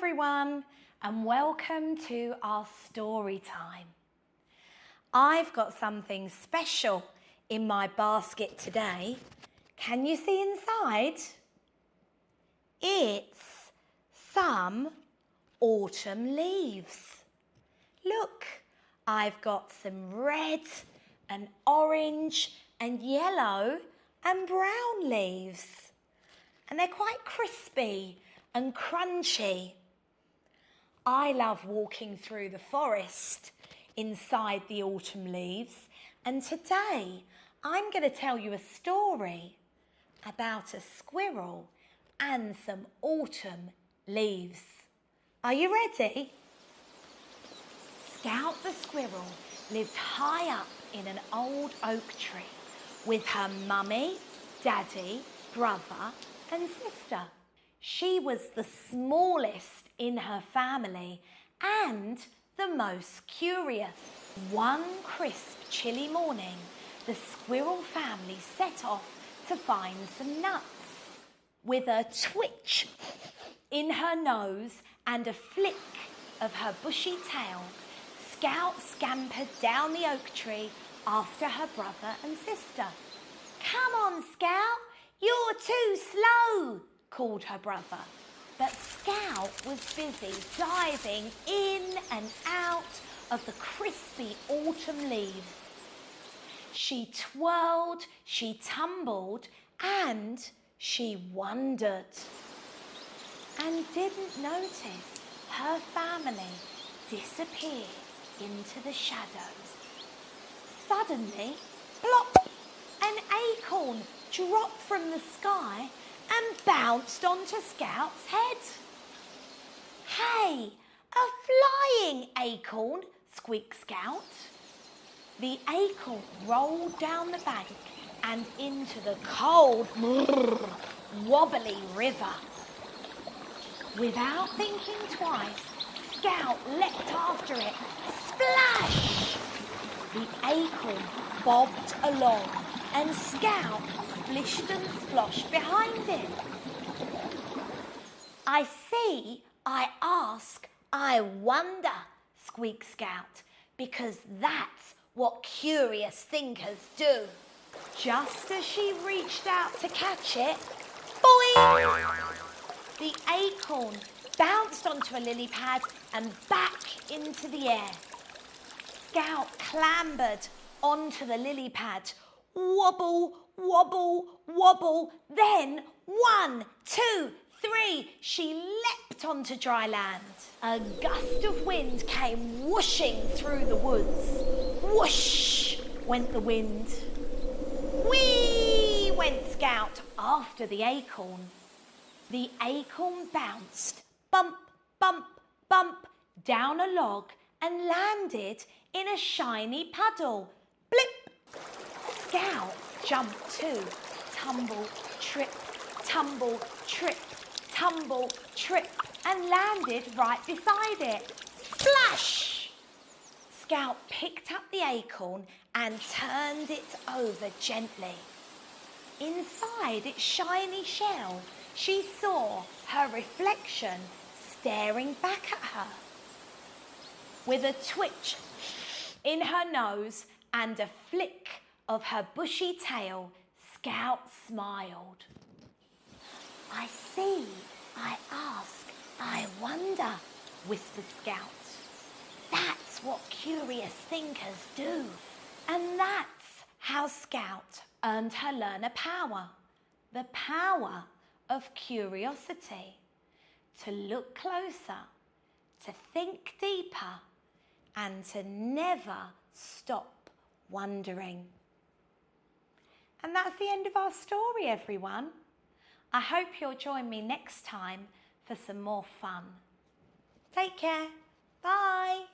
everyone, and welcome to our story time. I've got something special in my basket today. Can you see inside? It's some autumn leaves. Look, I've got some red and orange and yellow and brown leaves. And they're quite crispy and crunchy. I love walking through the forest inside the autumn leaves, and today I'm going to tell you a story about a squirrel and some autumn leaves. Are you ready? Scout the Squirrel lived high up in an old oak tree with her mummy, daddy, brother and sister. She was the smallest in her family and the most curious. One crisp, chilly morning, the squirrel family set off to find some nuts. With a twitch in her nose and a flick of her bushy tail, Scout scampered down the oak tree after her brother and sister. "Come on, Scout, you're too slow," called her brother. But Scout was busy diving in and out of the crispy autumn leaves. She twirled, she tumbled, and she wondered. And didn't notice her family disappear into the shadows. Suddenly, plop! An acorn dropped from the sky and bounced onto Scout's head. "Hey, a flying acorn," squeaked Scout. The acorn rolled down the bank and into the cold, wobbly river. Without thinking twice, Scout leapt after it. Splash! The acorn bobbed along and Scout splished and splashed behind it. "I see, I ask, I wonder," squeaked Scout, because that's what curious thinkers do. Just as she reached out to catch it, boing! The acorn bounced onto a lily pad and back into the air. Scout clambered onto the lily pad. Wobble, wobble, wobble. Then 1, 2, 3, she leapt onto dry land. A gust of wind came whooshing through the woods. Whoosh went the wind. Whee went Scout after the acorn. The acorn bounced, bump, bump, bump, down a log and landed in a shiny puddle. Blip! Scout jumped too. Tumble, trip, tumble, trip, tumble, trip, and landed right beside it. Splash! Scout picked up the acorn and turned it over gently. Inside its shiny shell, she saw her reflection staring back at her. With a twitch in her nose and a flick of her bushy tail, Scout smiled. "I see, I ask, I wonder," whispered Scout. That's what curious thinkers do. And that's how Scout earned her learner power. The power of curiosity. To look closer, to think deeper, and to never stop wondering. And that's the end of our story, everyone. I hope you'll join me next time for some more fun. Take care. Bye.